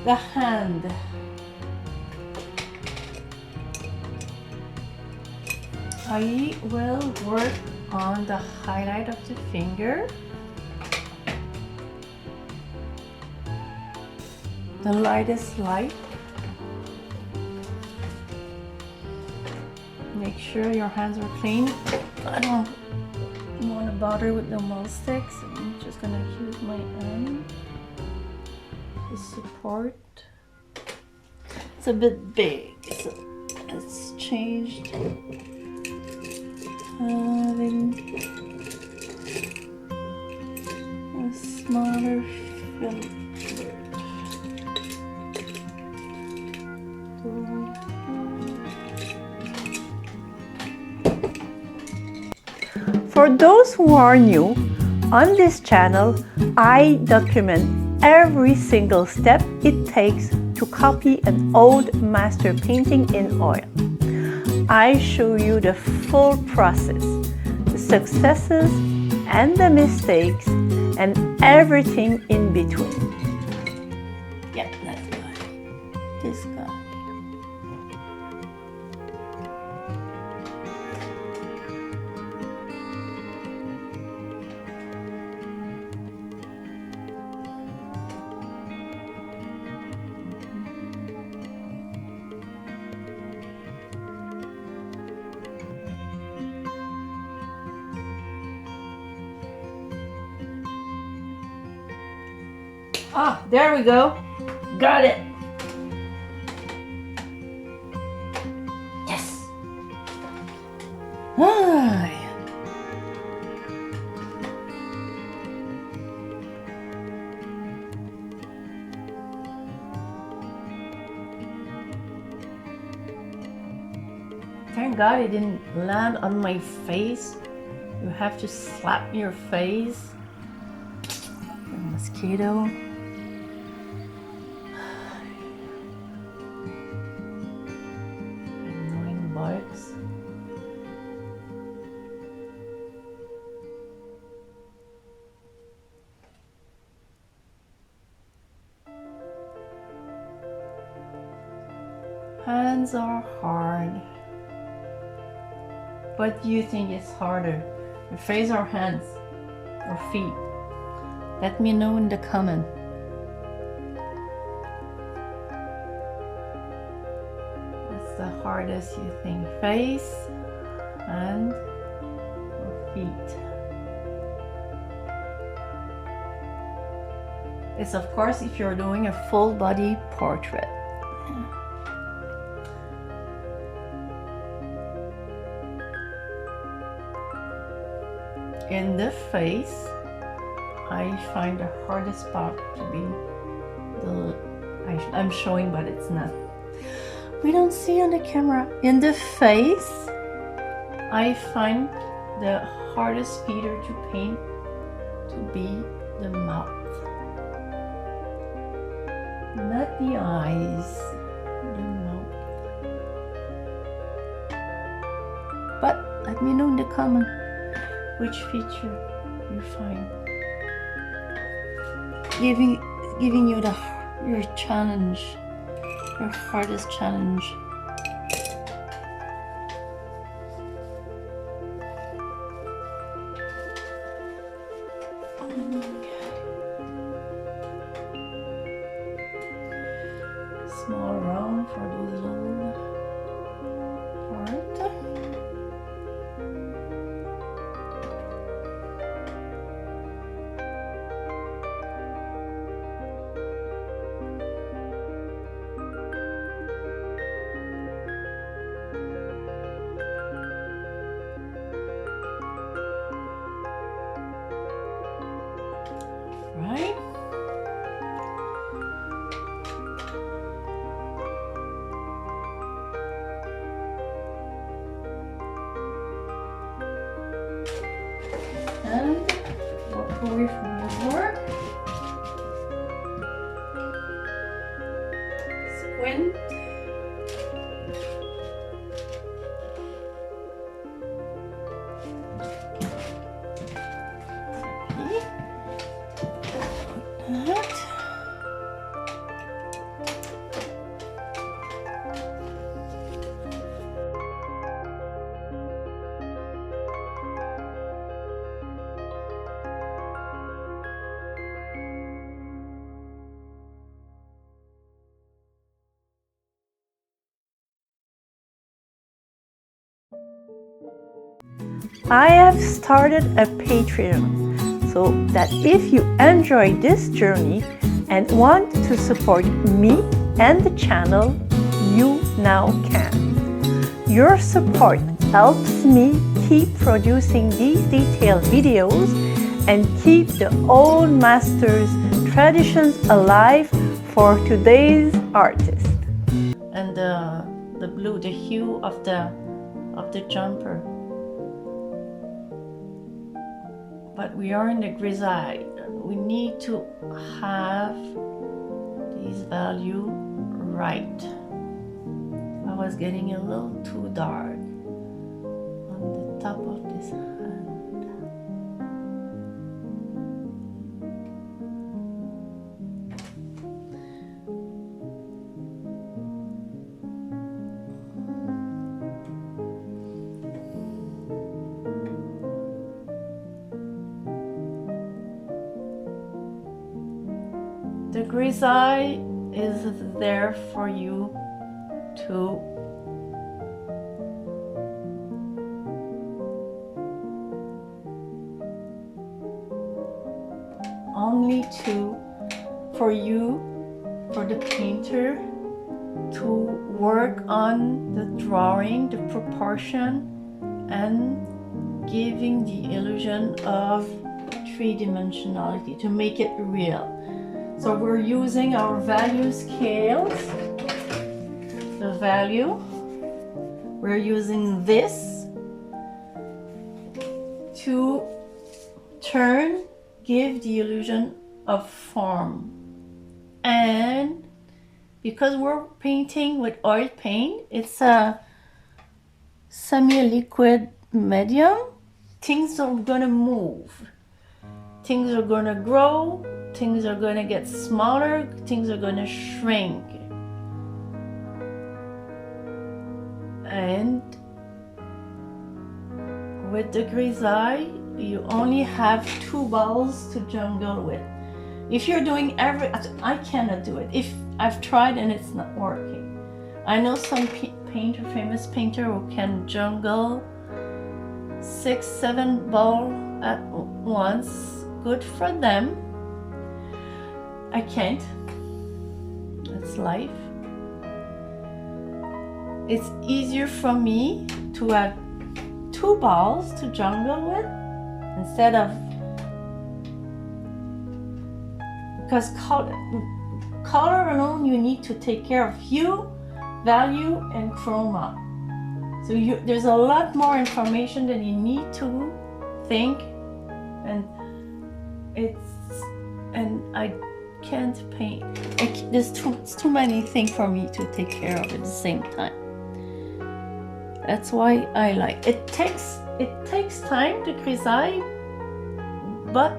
the hand. I will work on the highlight of the finger. The lightest light. Make sure your hands are clean. I don't want to bother with the mole sticks. I'm just gonna use my hand to support. It's a bit big, so let's change. Having a smaller fillet. For those who are new, on this channel, I document every single step it takes to copy an old master painting in oil. I show you the full process, the successes and the mistakes, and everything in between. Yeah, that guy. This guy. Ah, there we go. Got it. Yes. Ah. Thank God it didn't land on my face. You have to slap your face. The mosquito. Bugs. Hands are hard. What do you think is harder? Your face or hands or feet? Let me know in the comment. The hardest you think, face, hand, or feet? It's of course if you're doing a full body portrait. In the face, I find the hardest spot to be I'm showing, but it's not. We don't see on the camera. In the face, I find the hardest feature to paint to be the mouth. Not the eyes, the mouth. But let me know in the comment which feature you find giving you your challenge. Your hardest challenge. Small round for the little part. Right? And walk away from your work. Squint. I have started a Patreon so that if you enjoy this journey and want to support me and the channel, you now can. Your support helps me keep producing these detailed videos and keep the old masters' traditions alive for today's artists. And the blue, the hue of the jumper. But we are in the grisaille. We need to have these value right. I was getting a little too dark on the top of this hand. The grisaille is there for you to for the painter to work on the drawing, the proportion, and giving the illusion of three-dimensionality to make it real. So we're using our value scales, the value, we're using this to give the illusion of form. And because we're painting with oil paint, it's a semi-liquid medium, things are gonna move, things are gonna grow, things are going to get smaller, things are going to shrink. And with the grisaille, you only have 2 balls to jungle with. If you're doing I cannot do it. If I've tried and it's not working. I know some famous painter who can jungle 6-7 balls at once. Good for them. I can't. That's life. It's easier for me to have 2 balls to jungle with instead of, because color alone, you need to take care of hue, value, and chroma. So there's a lot more information that you need to think, and I can't paint. There's too many things for me to take care of at the same time. That's why I like it. It takes time to grisaille, but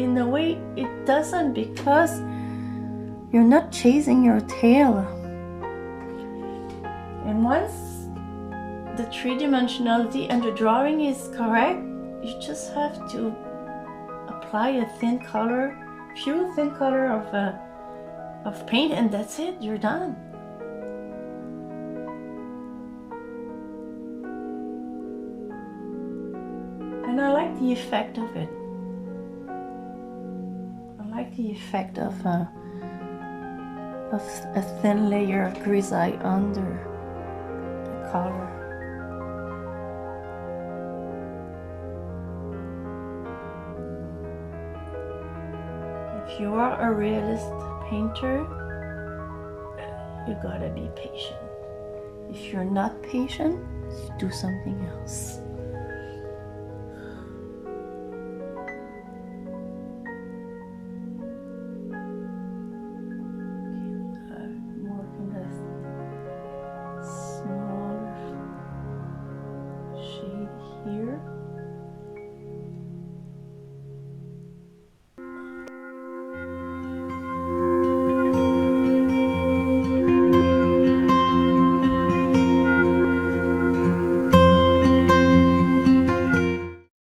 in a way it doesn't, because you're not chasing your tail. And once the three-dimensionality and the drawing is correct, you just have to apply a thin color, thin color of paint, and that's it, you're done. And I like the effect of it. I like the effect of a thin layer of grisaille under the color. If you are a realist painter, you gotta be patient. If you're not patient, do something else.